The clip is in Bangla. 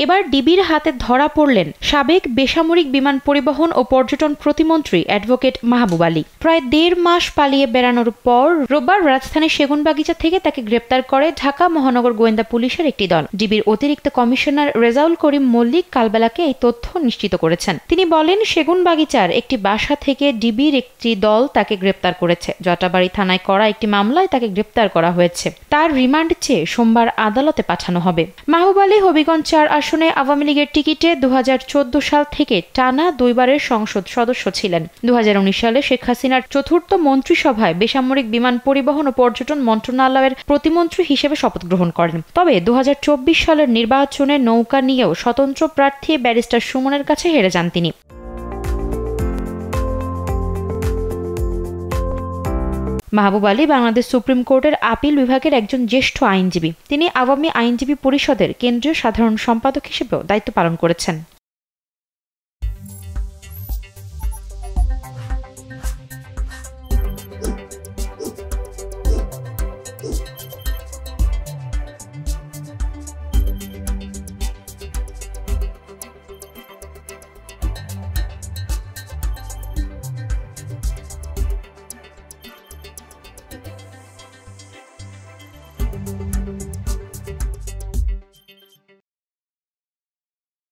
এবার ডিবির হাতে ধরা পড়লেন সাবেক বেসামরিক বিমান পরিবহন ও পর্যটন প্রতিমন্ত্রী অ্যাডভোকেট মাহবুব আলী। প্রায় ১.৫ মাস পালিয়ে বেড়ানোর পর রোববার রাজধানীর সেগুনবাগিচা থেকে তাকে গ্রেপ্তার করে ঢাকা মহানগর গোয়েন্দা পুলিশের একটি দল। ডিবির অতিরিক্ত কমিশনার রেজাউল করিম মল্লিক কালবেলাকে এই তথ্য নিশ্চিত করেছেন। তিনি বলেন, সেগুনবাগিচার একটি বাসা থেকে ডিবির একটি দল তাকে গ্রেপ্তার করেছে। জটাবাড়ি থানায় করা একটি মামলায় তাকে গ্রেপ্তার করা হয়েছে। তার রিমান্ড চেয়ে সোমবার আদালতে পাঠানো হবে। মাহবুব আলী হবিগঞ্জ ৪ আসনে আওয়ামী লীগের টিকিটে ২০১৪ সাল থেকে টানা ২ বারের সংসদ সদস্য ছিলেন। ২০১৯ সালে শেখ হাসিনার চতুর্থ মন্ত্রিসভায় বেসামরিক বিমান পরিবহন ও পর্যটন মন্ত্রণালয়ের প্রতিমন্ত্রী হিসেবে শপথ গ্রহণ করেন। তবে ২০২৪ সালের নির্বাচনে নৌকা নিয়েও স্বতন্ত্র প্রার্থী ব্যারিস্টার সুমনের কাছে হেরে যান তিনি। মাহবুব আলী বাংলাদেশ সুপ্রিম কোর্টের আপিল বিভাগের একজন জ্যেষ্ঠ আইনজীবী। তিনি আওয়ামী আইনজীবী পরিষদের কেন্দ্রীয় সাধারণ সম্পাদক হিসেবেও দায়িত্ব পালন করেছেন।